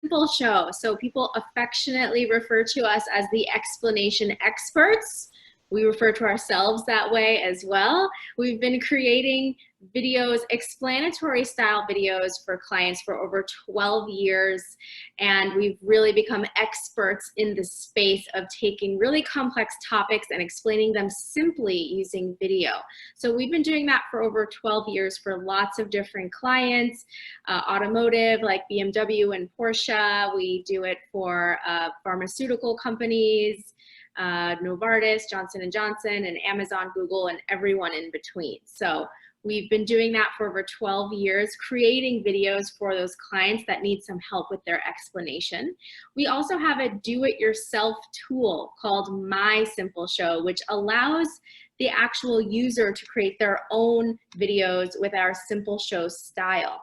SimpleShow. So people affectionately refer to us as the explanation experts. We refer to ourselves that way as well. We've been creating videos, explanatory style videos for clients for over 12 years. And we've really become experts in the space of taking really complex topics and explaining them simply using video. So we've been doing that for over 12 years for lots of different clients, automotive like BMW and Porsche. We do it for pharmaceutical companies, Novartis, Johnson & Johnson, and Amazon, Google, and everyone in between. So we've been doing that for over 12 years, creating videos for those clients that need some help with their explanation. We also have a do-it-yourself tool called My SimpleShow, which allows the actual user to create their own videos with our SimpleShow style.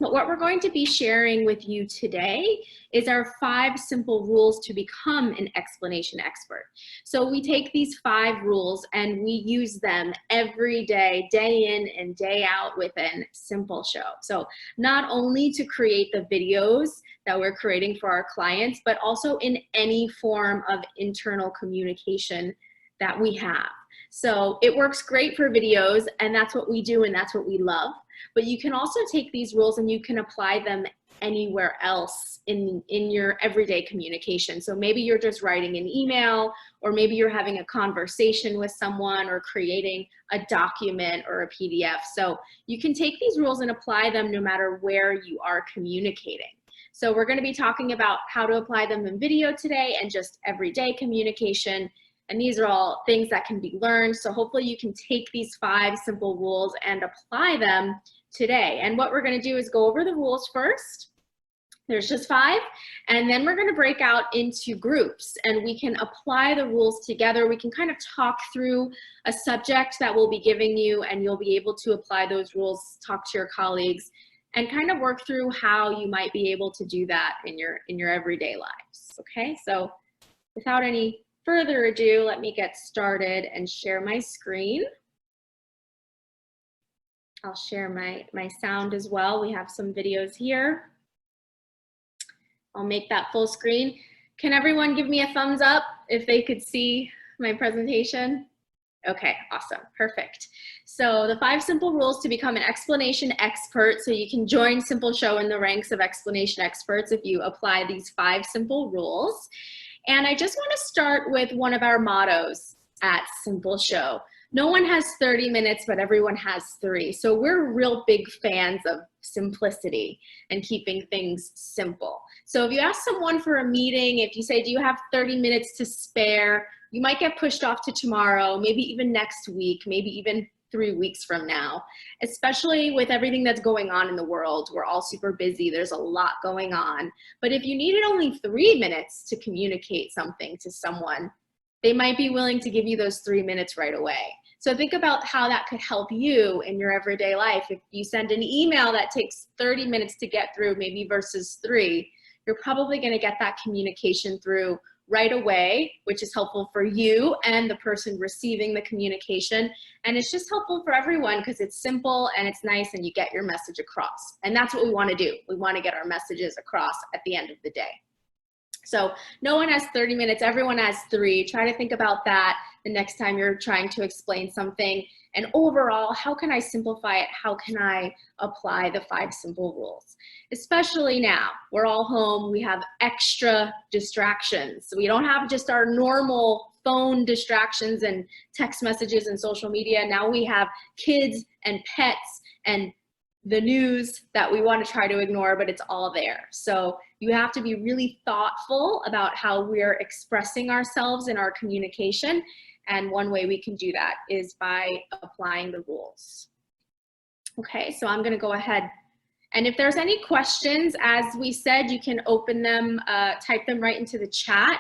But what we're going to be sharing with you today is our 5 simple rules to become an explanation expert. So we take these 5 rules and we use them every day, day in and day out within SimpleShow. So not only to create the videos that we're creating for our clients, but also in any form of internal communication that we have. So it works great for videos, and that's what we do and that's what we love. But you can also take these rules and you can apply them anywhere else in your everyday communication. So maybe you're just writing an email, or maybe you're having a conversation with someone, or creating a document or a PDF. So you can take these rules and apply them no matter where you are communicating. So we're going to be talking about how to apply them in video today and just everyday communication. And these are all things that can be learned. So hopefully you can take these 5 simple rules and apply them today. And what we're going to do is go over the rules first. There's just 5. And then we're going to break out into groups and we can apply the rules together. We can kind of talk through a subject that we'll be giving you, and you'll be able to apply those rules, talk to your colleagues, and kind of work through how you might be able to do that in your everyday lives. Okay, so without any further ado, let me get started and share my screen. I'll share my sound as well. We have some videos here. I'll make that full screen. Can everyone give me a thumbs up if they could see my presentation? Okay, awesome, perfect. So the 5 simple rules to become an explanation expert, so you can join SimpleShow in the ranks of explanation experts if you apply these 5 simple rules. And I just want to start with one of our mottos at SimpleShow. No one has 30 minutes, but everyone has 3. So we're real big fans of simplicity and keeping things simple. So if you ask someone for a meeting, if you say, do you have 30 minutes to spare, you might get pushed off to tomorrow, maybe even next week, maybe even 3 weeks from now, especially with everything that's going on in the world. We're all super busy. There's a lot going on. But if you needed only 3 minutes to communicate something to someone, they might be willing to give you those 3 minutes right away. So think about how that could help you in your everyday life. If you send an email that takes 30 minutes to get through, maybe versus 3, you're probably going to get that communication through right away, which is helpful for you and the person receiving the communication. And it's just helpful for everyone because it's simple and it's nice and you get your message across. And that's what we want to do. We want to get our messages across at the end of the day. So no one has 30 minutes, everyone has 3. Try to think about that the next time you're trying to explain something. And overall, how can I simplify it? How can I apply the 5 simple rules? Especially now, we're all home, we have extra distractions. So we don't have just our normal phone distractions and text messages and social media. Now we have kids and pets and the news that we want to try to ignore, but it's all there. So you have to be really thoughtful about how we're expressing ourselves in our communication. And one way we can do that is by applying the rules. Okay, so I'm going to go ahead. And if there's any questions, as we said, you can open them, type them right into the chat.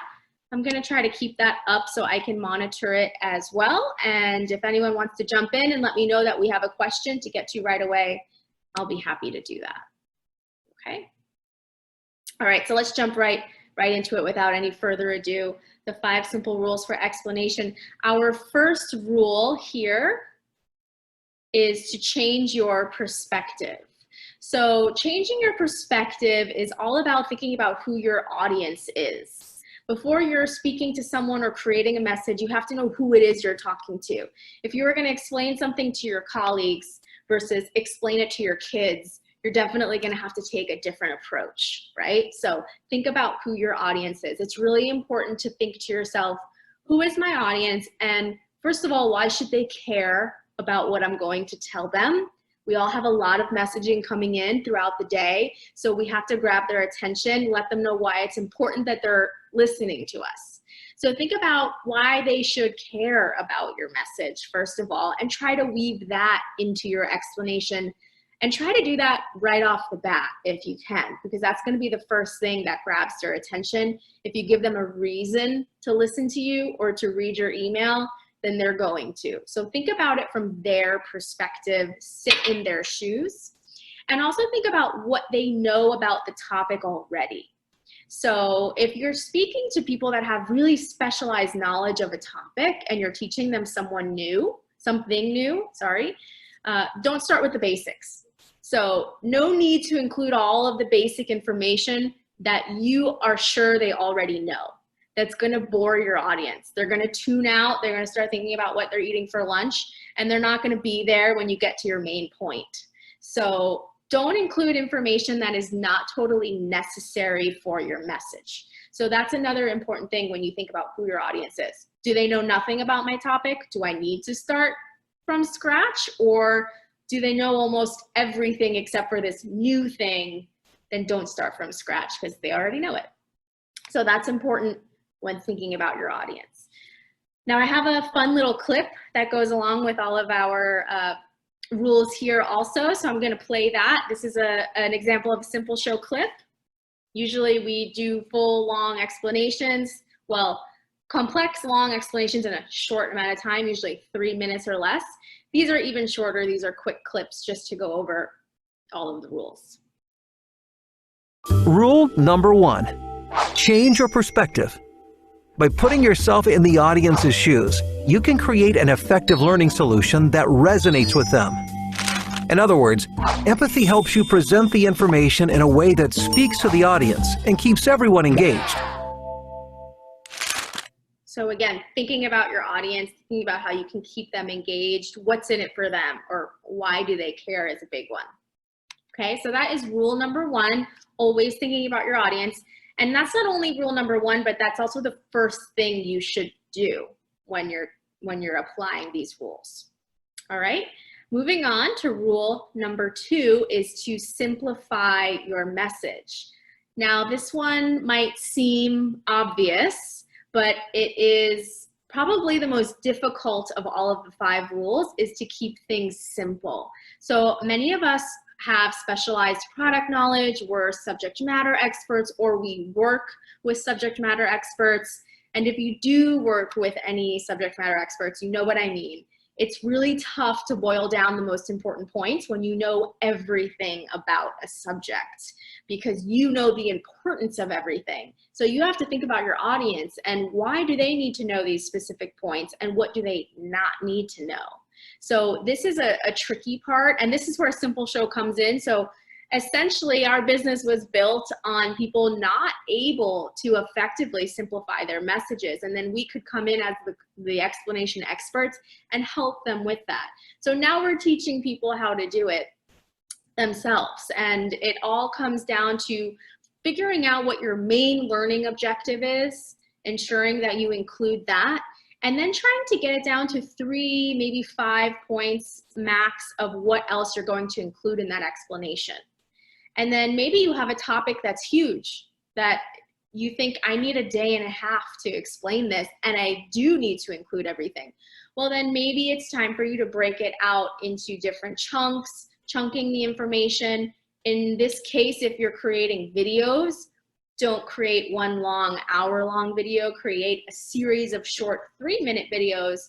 I'm going to try to keep that up so I can monitor it as well. And if anyone wants to jump in and let me know that we have a question to get to right away, I'll be happy to do that. Okay. All right, so let's jump right into it without any further ado. The 5 simple rules for explanation. Our first rule here is to change your perspective. So changing your perspective is all about thinking about who your audience is. Before you're speaking to someone or creating a message, you have to know who it is you're talking to. If you were going to explain something to your colleagues versus explain it to your kids, you're definitely going to have to take a different approach, right? So think about who your audience is. It's really important to think to yourself, who is my audience? And first of all, why should they care about what I'm going to tell them? We all have a lot of messaging coming in throughout the day, so we have to grab their attention, let them know why it's important that they're listening to us. So think about why they should care about your message, first of all, and try to weave that into your explanation. And try to do that right off the bat if you can, because that's going to be the first thing that grabs their attention. If you give them a reason to listen to you or to read your email, then they're going to. So think about it from their perspective, sit in their shoes, and also think about what they know about the topic already. So if you're speaking to people that have really specialized knowledge of a topic and you're teaching them something new, don't start with the basics. So no need to include all of the basic information that you are sure they already know. That's going to bore your audience. They're going to tune out. They're going to start thinking about what they're eating for lunch, and they're not going to be there when you get to your main point. So don't include information that is not totally necessary for your message. So that's another important thing when you think about who your audience is. Do they know nothing about my topic? Do I need to start from scratch, or do they know almost everything except for this new thing? Then don't start from scratch because they already know it. So that's important when thinking about your audience. Now I have a fun little clip that goes along with all of our rules here also. So I'm going to play that. This is an example of a SimpleShow clip. Usually we do full long explanations. Well, complex long explanations in a short amount of time, usually 3 minutes or less. These are even shorter. These are quick clips just to go over all of the rules. Rule number 1, change your perspective. By putting yourself in the audience's shoes, you can create an effective learning solution that resonates with them. In other words, empathy helps you present the information in a way that speaks to the audience and keeps everyone engaged. So again, thinking about your audience, thinking about how you can keep them engaged, what's in it for them, or why do they care is a big one. Okay, so that is rule number 1, always thinking about your audience. And that's not only rule number 1, but that's also the first thing you should do when you're applying these rules. All right, moving on to rule number 2 is to simplify your message. Now this one might seem obvious, but it is probably the most difficult of all of the 5 rules, is to keep things simple. So many of us have specialized product knowledge, we're subject matter experts, or we work with subject matter experts. And if you do work with any subject matter experts, you know what I mean. It's really tough to boil down the most important points when you know everything about a subject, because you know the importance of everything. So you have to think about your audience and why do they need to know these specific points and what do they not need to know. So this is a tricky part, and this is where SimpleShow comes in. So essentially our business was built on people not able to effectively simplify their messages, and then we could come in as the explanation experts and help them with that. So now we're teaching people how to do it themselves, and it all comes down to figuring out what your main learning objective is, ensuring that you include that, and then trying to get it down to 3, maybe 5 points max of what else you're going to include in that explanation. And then maybe you have a topic that's huge that you think, I need a day and a half to explain this, and I do need to include everything. Well, then maybe it's time for you to break it out into different chunks, chunking the information. In this case, if you're creating videos, don't create one long hour-long video, create a series of short 3-minute videos,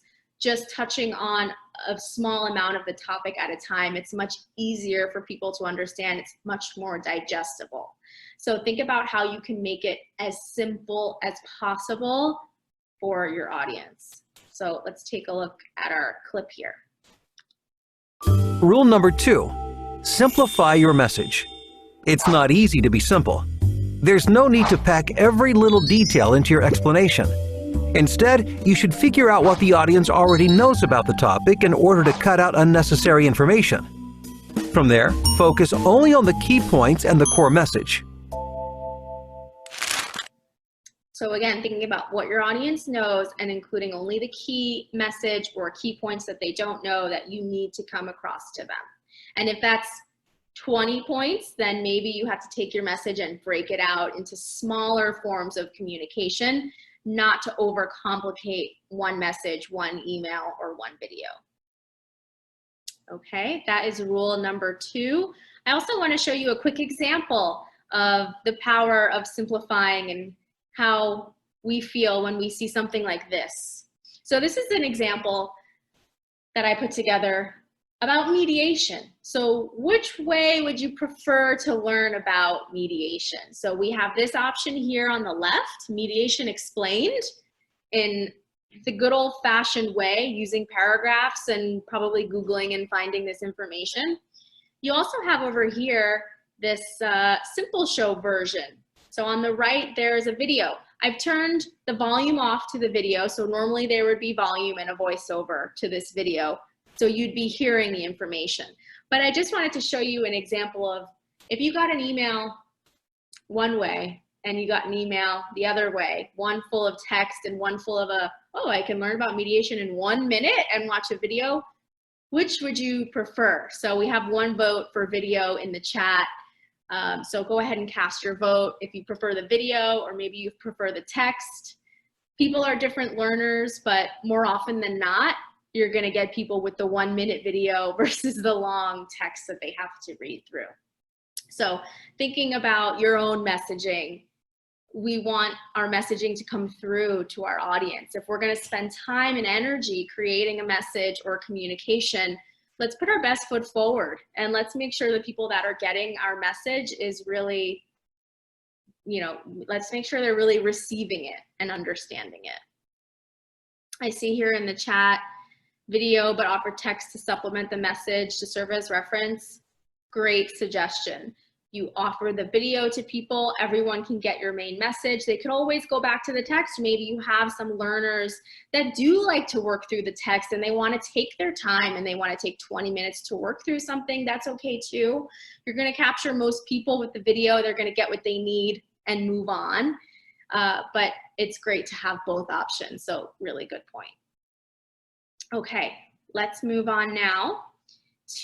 just touching on a small amount of the topic at a time. It's much easier for people to understand. It's much more digestible. So think about how you can make it as simple as possible for your audience. So let's take a look at our clip here. Rule number 2, Simplify your message. It's not easy to be simple. There's no need to pack every little detail into your explanation. Instead, you should figure out what the audience already knows about the topic in order to cut out unnecessary information. From there, focus only on the key points and the core message. So again, thinking about what your audience knows and including only the key message or key points that they don't know that you need to come across to them. And if that's 20 points, then maybe you have to take your message and break it out into smaller forms of communication, not to overcomplicate one message, one email, or one video. Okay, that is rule number 2. I also want to show you a quick example of the power of simplifying and how we feel when we see something like this. So this is an example that I put together about mediation. So which way would you prefer to learn about mediation? So we have this option here on the left, mediation explained in the good old-fashioned way, using paragraphs and probably Googling and finding this information. You also have over here this SimpleShow version. So on the right, there is a video. I've turned the volume off to the video, so normally there would be volume and a voiceover to this video, so you'd be hearing the information. But I just wanted to show you an example of if you got an email one way and you got an email the other way, one full of text and one full of I can learn about mediation in 1 minute and watch a video, which would you prefer? So we have one vote for video in the chat. So go ahead and cast your vote if you prefer the video or maybe you prefer the text. People are different learners, but more often than not, you're gonna get people with the 1 minute video versus the long text that they have to read through. So thinking about your own messaging, we want our messaging to come through to our audience. If we're gonna spend time and energy creating a message or communication, let's put our best foot forward and let's make sure the people that are getting our message is really, let's make sure they're really receiving it and understanding it. I see here in the chat, video, but offer text to supplement the message to serve as reference. Great suggestion. You offer the video to people, everyone can get your main message. They could always go back to the text. Maybe you have some learners that do like to work through the text and they want to take their time and they want to take 20 minutes to work through something. That's okay too. You're going to capture most people with the video. They're going to get what they need and move on. But it's great to have both options. So really good point. Okay, let's move on now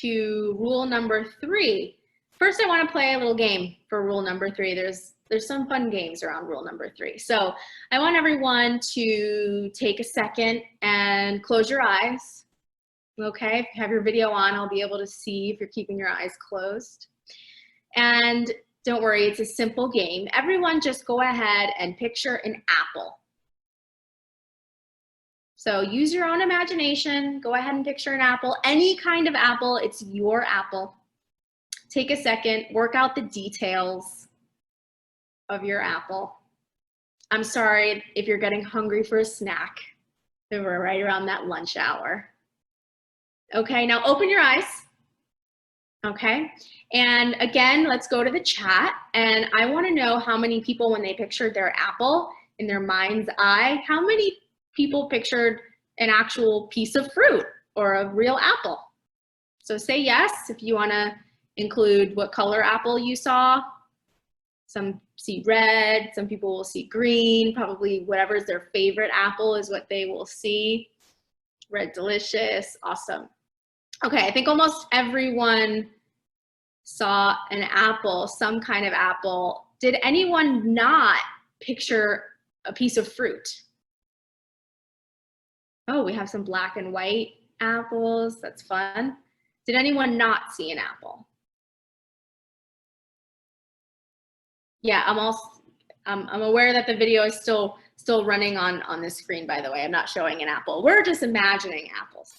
to rule number 3. First, I want to play a little game for rule number 3. There's some fun games around rule number 3. So I want everyone to take a second and close your eyes. Okay, if you have your video on, I'll be able to see if you're keeping your eyes closed. And don't worry, it's a simple game. Everyone just go ahead and picture an apple. So use your own imagination. Go ahead and picture an apple, any kind of apple. It's your apple. Take a second, work out the details of your apple. I'm sorry if you're getting hungry for a snack. We're right around that lunch hour. Okay, now open your eyes. Okay, and again, let's go to the chat. And I want to know how many people, when they pictured their apple in their mind's eye, how many people pictured an actual piece of fruit or a real apple? So say yes if you want to include what color apple you saw. Some see red, some people will see green, probably whatever's their favorite apple is what they will see. Red delicious, awesome. Okay, I think almost everyone saw an apple, some kind of apple. Did anyone not picture a piece of fruit? Oh, we have some black and white apples, that's fun. Did anyone not see an apple? Yeah, I'm aware that the video is still running on the screen, by the way. I'm not showing an apple. We're just imagining apples.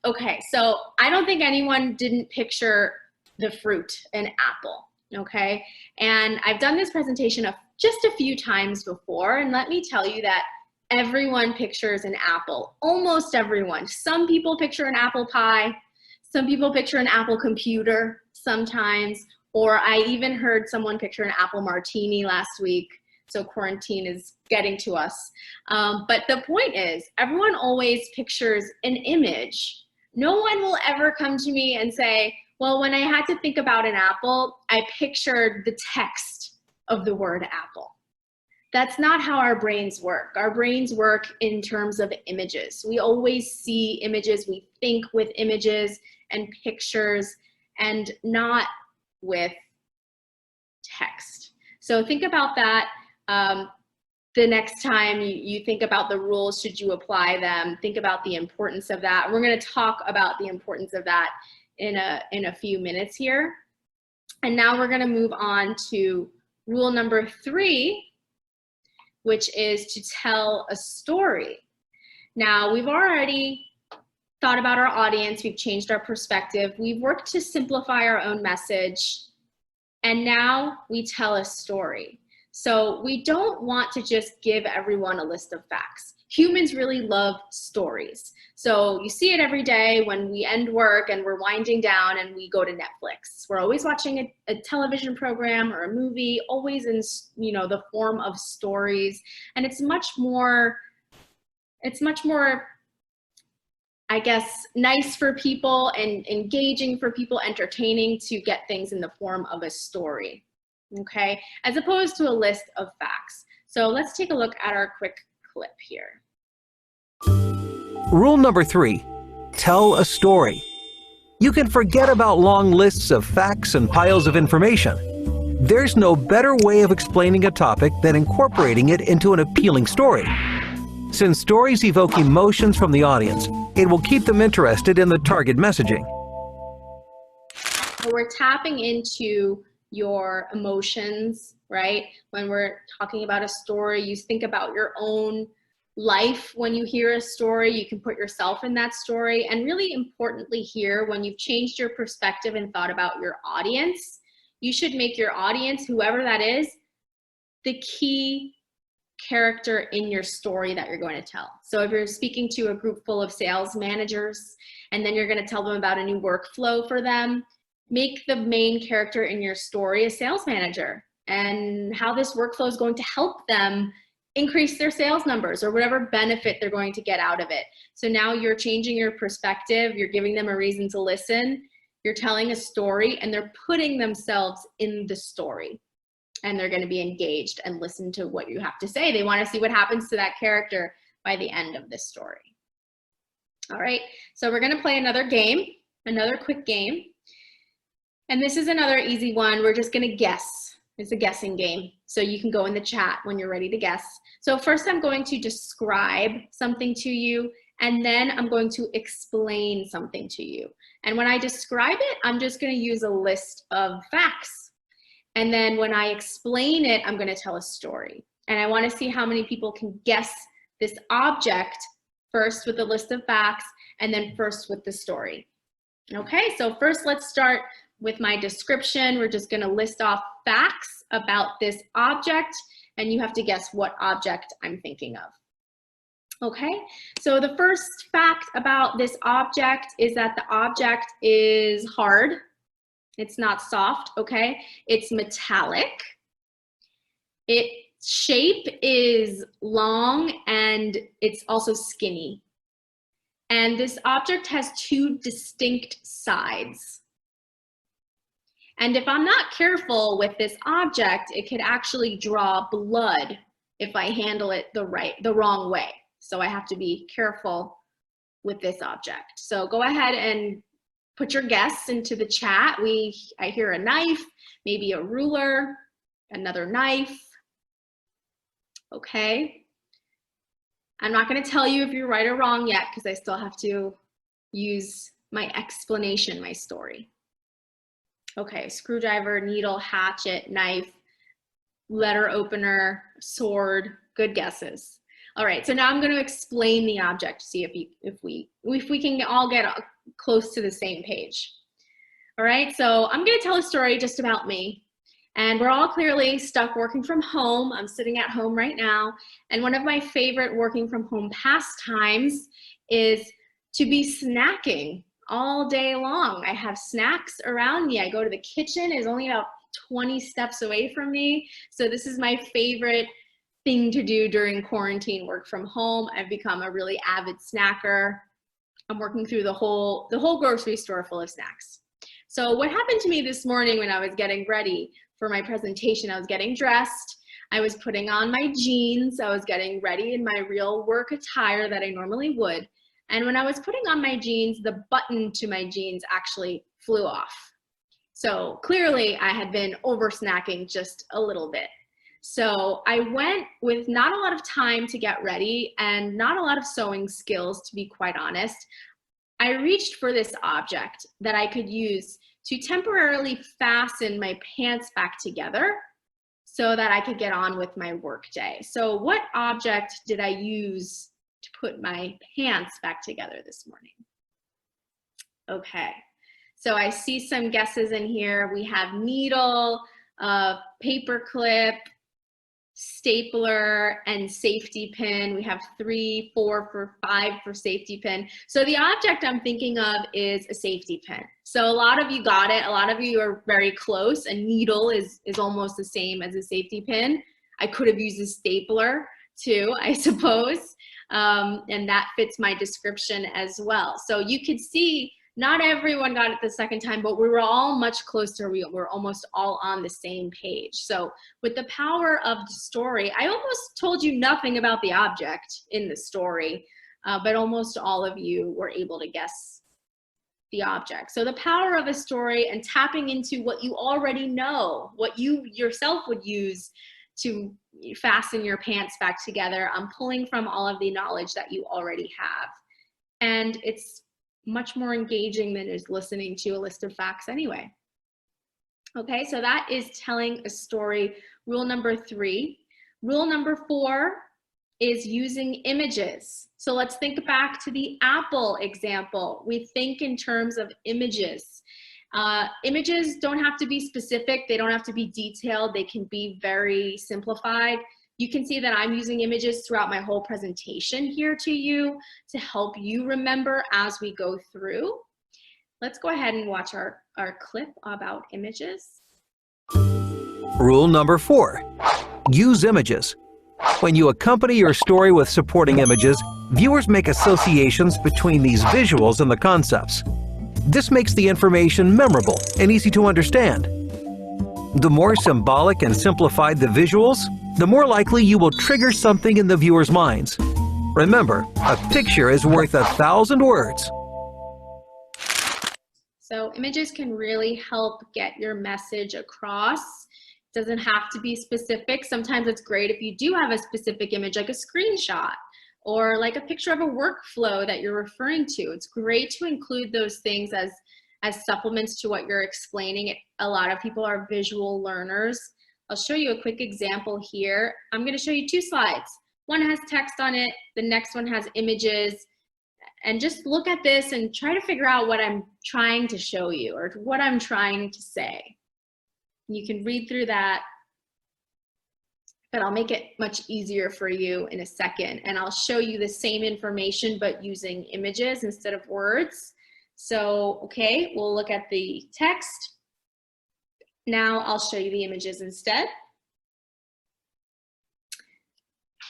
Okay, so I don't think anyone didn't picture the fruit, an apple, okay? And I've done this presentation just a few times before, and let me tell you that everyone pictures an apple, almost everyone. Some people picture an apple pie, Some people picture an Apple computer sometimes, or I even heard someone picture an apple martini last week. So quarantine is getting to us. But the point is, everyone always pictures an image. No one will ever come to me and say, well, when I had to think about an apple, I pictured the text of the word apple. That's not how our brains work. Our brains work in terms of images. We always see images, we think with images and pictures, and not with text. So think about that. The next time you think about the rules, should you apply them, think about the importance of that. We're going to talk about the importance of that in a few minutes here. And now we're going to move on to rule number 3, which is to tell a story. Now, we've already thought about our audience, we've changed our perspective, we've worked to simplify our own message, and now we tell a story. So we don't want to just give everyone a list of facts. Humans really love stories. So you see it every day when we end work and we're winding down and we go to Netflix. We're always watching a television program or a movie, always in, you know, the form of stories. And it's much more, I guess, nice for people and engaging for people, entertaining to get things in the form of a story. Okay, as opposed to a list of facts. So let's take a look at our quick clip here. Rule number 3, tell a story. You can forget about long lists of facts and piles of information. There's no better way of explaining a topic than incorporating it into an appealing story. Since stories evoke emotions from the audience, it will keep them interested in the target messaging. So we're tapping into your emotions, right? When we're talking about a story, you think about your own life. When you hear a story, you can put yourself in that story. And really importantly here, when you've changed your perspective and thought about your audience, you should make your audience, whoever that is, the key character in your story that you're going to tell. So if you're speaking to a group full of sales managers, and then you're going to tell them about a new workflow for them, make the main character in your story a sales manager and how this workflow is going to help them increase their sales numbers or whatever benefit they're going to get out of it. So now you're changing your perspective, you're giving them a reason to listen, you're telling a story, and they're putting themselves in the story. And they're going to be engaged and listen to what you have to say. They want to see what happens to that character by the end of this story. All right, so we're going to play another game, another quick game. And this is another easy one. We're just going to guess. It's a guessing game. So you can go in the chat when you're ready to guess. So first I'm going to describe something to you, and then I'm going to explain something to you. And when I describe it, I'm just going to use a list of facts. And then when I explain it, I'm going to tell a story. And I want to see how many people can guess this object first with a list of facts, and then first with the story. Okay, so first let's start with my description. We're just going to list off facts about this object, and you have to guess what object I'm thinking of. Okay, so the first fact about this object is that the object is hard. It's not soft, okay? It's metallic. Its shape is long, and it's also skinny. And this object has 2 distinct sides. And if I'm not careful with this object, it could actually draw blood if I handle it the wrong way. So I have to be careful with this object. So go ahead and put your guess into the chat. I hear a knife, maybe a ruler, another knife. Okay. I'm not going to tell you if you're right or wrong yet, because I still have to use my explanation, my story. Okay, screwdriver, needle, hatchet, knife, letter opener, sword. Good guesses. All right, so now I'm going to explain the object, see if we can all get close to the same page. All right, so I'm going to tell a story just about me. And we're all clearly stuck working from home. I'm sitting at home right now. And one of my favorite working from home pastimes is to be snacking all day long. I have snacks around me. I go to the kitchen, it's only about 20 steps away from me. So this is my favorite thing to do during quarantine, work from home. I've become a really avid snacker. I'm working through the whole grocery store full of snacks. So what happened to me this morning when I was getting ready for my presentation, I was getting dressed, I was putting on my jeans, I was getting ready in my real work attire that I normally would. And when I was putting on my jeans, the button to my jeans actually flew off. So clearly I had been over snacking just a little bit. So I went with not a lot of time to get ready and not a lot of sewing skills, to be quite honest. I reached for this object that I could use to temporarily fasten my pants back together so that I could get on with my work day. So what object did I use to put my pants back together this morning? Okay, so I see some guesses in here. We have needle, paper clip, stapler, and safety pin. We have 3, 4, 5 for safety pin. So the object I'm thinking of is a safety pin. So a lot of you got it. A lot of you are very close. A needle is almost the same as a safety pin. I could have used a stapler too, I suppose. And that fits my description as well. So you could see not everyone got it the second time, but we were all much closer. We were almost all on the same page. So with the power of the story, I almost told you nothing about the object in the story, but almost all of you were able to guess the object. So the power of a story and tapping into what you already know, what you yourself would use to fasten your pants back together. I'm pulling from all of the knowledge that you already have. And it's much more engaging than is listening to a list of facts anyway. Okay, so that is telling a story, rule number 3. Rule number 4 is using images. So let's think back to the apple example. We think in terms of images. Images don't have to be specific, they don't have to be detailed, they can be very simplified. You can see that I'm using images throughout my whole presentation here to you to help you remember as we go through. Let's go ahead and watch our clip about images. Rule number 4, use images. When you accompany your story with supporting images, viewers make associations between these visuals and the concepts. This makes the information memorable and easy to understand. The more symbolic and simplified the visuals, the more likely you will trigger something in the viewer's minds. Remember, a picture is worth 1,000 words. So images can really help get your message across. It doesn't have to be specific. Sometimes it's great if you do have a specific image, like a screenshot or like a picture of a workflow that you're referring to. It's great to include those things as supplements to what you're explaining. A lot of people are visual learners. I'll show you a quick example here. I'm going to show you 2 slides. One has text on it, the next one has images. And just look at this and try to figure out what I'm trying to show you or what I'm trying to say. You can read through that, but I'll make it much easier for you in a second. And I'll show you the same information, but using images instead of words. So, okay, we'll look at the text. Now I'll show you the images instead.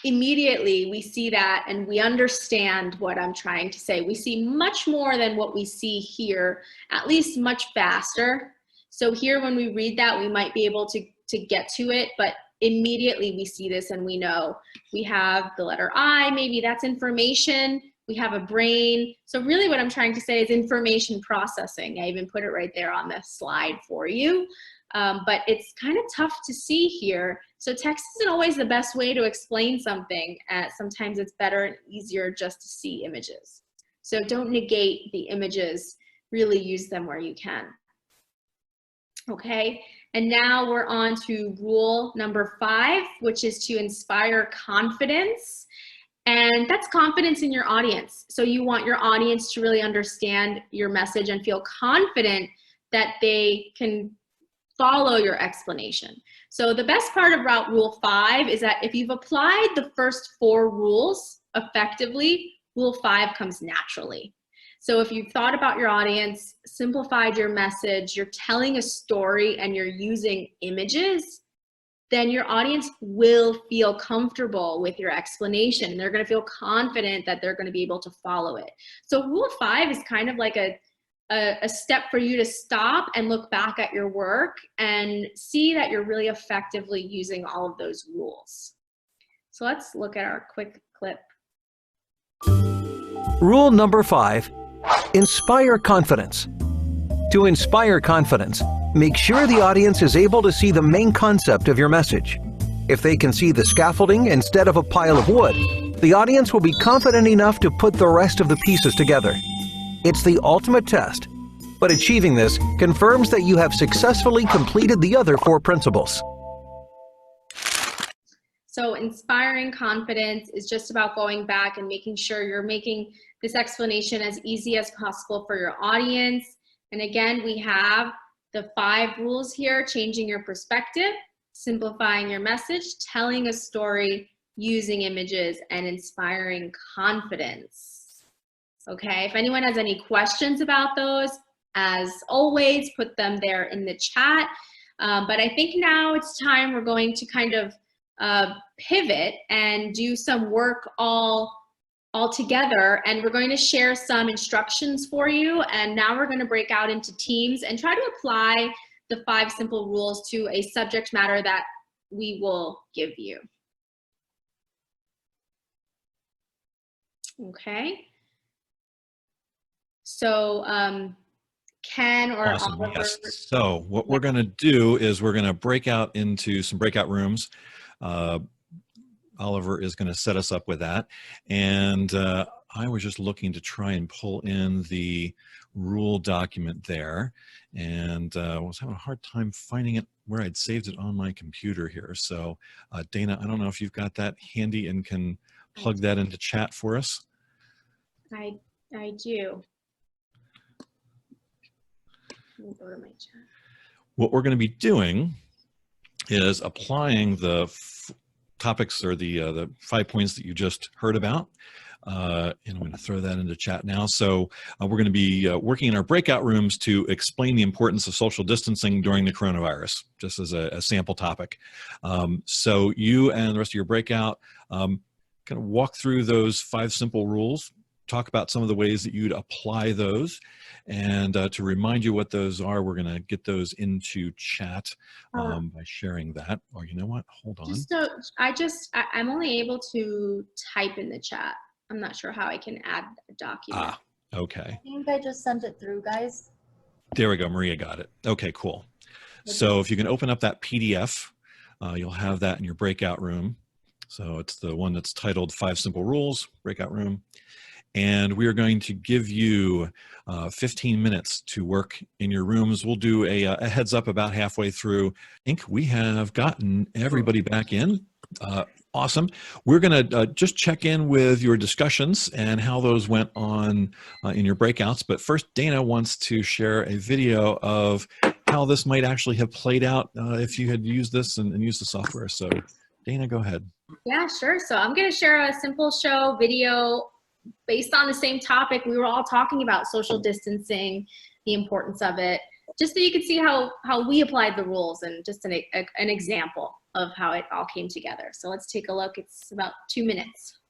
Immediately we see that and we understand what I'm trying to say. We see much more than what we see here, at least much faster. So here when we read that, we might be able to get to it, but immediately we see this and we know we have the letter I, maybe that's information. We have a brain. So really what I'm trying to say is information processing. I even put it right there on the slide for you. But it's kind of tough to see here. So text isn't always the best way to explain something. Sometimes it's better and easier just to see images. So don't negate the images, really use them where you can. Okay, and now we're on to rule number 5, which is to inspire confidence. And that's confidence in your audience. So you want your audience to really understand your message and feel confident that they can follow your explanation. So the best part about rule 5 is that if you've applied the first 4 rules effectively, rule 5 comes naturally. So if you've thought about your audience, simplified your message, you're telling a story and you're using images, then your audience will feel comfortable with your explanation. They're going to feel confident that they're going to be able to follow it. So rule 5 is kind of like a step for you to stop and look back at your work and see that you're really effectively using all of those rules. So let's look at our quick clip. Rule number 5, inspire confidence. To inspire confidence, make sure the audience is able to see the main concept of your message. If they can see the scaffolding instead of a pile of wood, the audience will be confident enough to put the rest of the pieces together. It's the ultimate test, but achieving this confirms that you have successfully completed the other 4 principles. So inspiring confidence is just about going back and making sure you're making this explanation as easy as possible for your audience. And again, we have the 5 rules here: changing your perspective, simplifying your message, telling a story, using images, and inspiring confidence. Okay, if anyone has any questions about those, as always, put them there in the chat. But I think now it's time we're going to kind of pivot and do some work all together, and we're going to share some instructions for you. And now we're going to break out into teams and try to apply the 5 simple rules to a subject matter that we will give you. Okay. So Ken or Awesome. Oliver. Yes. So what we're going to do is we're going to break out into some breakout rooms. Oliver is going to set us up with that. And I was just looking to try and pull in the rule document there, and was having a hard time finding it where I'd saved it on my computer here. So Dana, I don't know if you've got that handy and can plug that into chat for us. I do. Let me go to my chat. What we're going to be doing is applying the topics or the 5 points that you just heard about. And I'm going to throw that into chat now. So we're going to be working in our breakout rooms to explain the importance of social distancing during the coronavirus, just as a sample topic. So you and the rest of your breakout kind of walk through those 5 simple rules, talk about some of the ways that you'd apply those. And to remind you what those are, we're going to get those into chat by sharing that. Or you know what? Hold on. I'm only able to type in the chat. I'm not sure how I can add a document. Ah, okay. I think I just sent it through, guys. There we go. Maria got it. Okay, cool. So if you can open up that PDF, you'll have that in your breakout room. So it's the one that's titled 5 Simple Rules, breakout room. And we are going to give you 15 minutes to work in your rooms. We'll do a heads up about halfway through. I think we have gotten everybody back in. Awesome. We're going to just check in with your discussions and how those went on in your breakouts. But first, Dana wants to share a video of how this might actually have played out if you had used this and used the software. So Dana, go ahead. Yeah, sure. So I'm going to share a SimpleShow video based on the same topic. We were all talking about social distancing, the importance of it, just so you can see how we applied the rules and just an example of how it all came together. So let's take a look. It's about 2 minutes.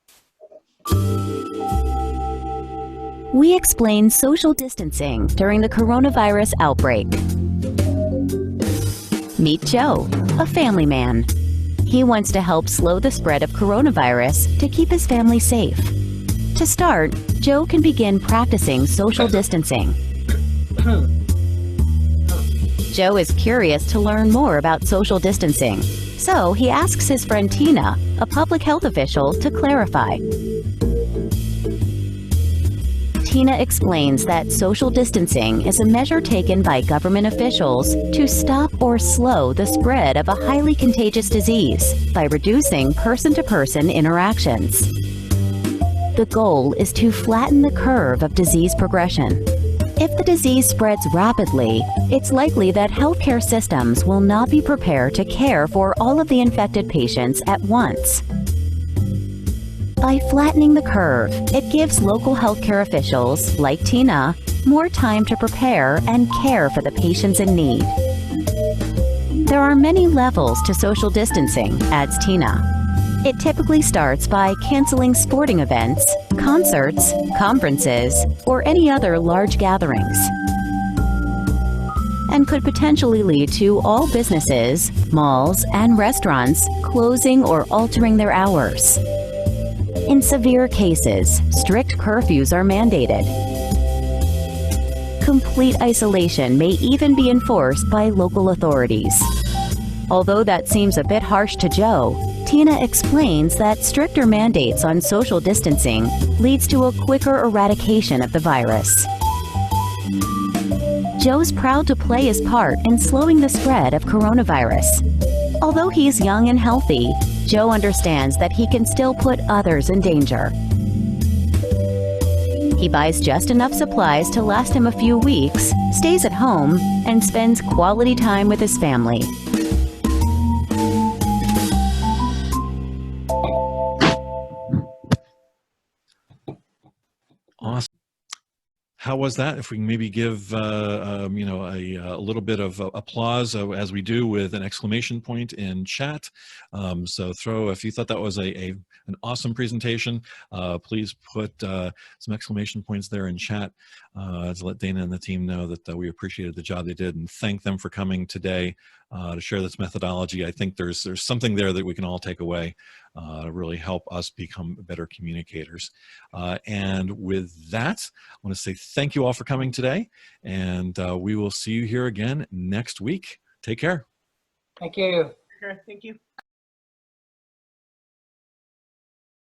We explain social distancing during the coronavirus outbreak. Meet Joe, a family man. He wants to help slow the spread of coronavirus to keep his family safe. To start, Joe can begin practicing social distancing. Joe is curious to learn more about social distancing, so he asks his friend Tina, a public health official, to clarify. Tina explains that social distancing is a measure taken by government officials to stop or slow the spread of a highly contagious disease by reducing person-to-person interactions. The goal is to flatten the curve of disease progression. If the disease spreads rapidly, it's likely that healthcare systems will not be prepared to care for all of the infected patients at once. By flattening the curve, it gives local healthcare officials, like Tina, more time to prepare and care for the patients in need. There are many levels to social distancing, adds Tina. It typically starts by canceling sporting events, concerts, conferences, or any other large gatherings, and could potentially lead to all businesses, malls, and restaurants closing or altering their hours. In severe cases, strict curfews are mandated. Complete isolation may even be enforced by local authorities. Although that seems a bit harsh to Joe, Tina explains that stricter mandates on social distancing leads to a quicker eradication of the virus. Joe's proud to play his part in slowing the spread of coronavirus. Although he's young and healthy, Joe understands that he can still put others in danger. He buys just enough supplies to last him a few weeks, stays at home, and spends quality time with his family. Awesome. How was that? If we can maybe give a little bit of applause as we do with an exclamation point in chat. So if you thought that was an awesome presentation, please put some exclamation points there in chat to let Dana and the team know that we appreciated the job they did, and thank them for coming today to share this methodology. I think there's something there that we can all take away to really help us become better communicators. And with that, I want to say thank you all for coming today, and we will see you here again next week. Take care. Thank you. Sure, thank you.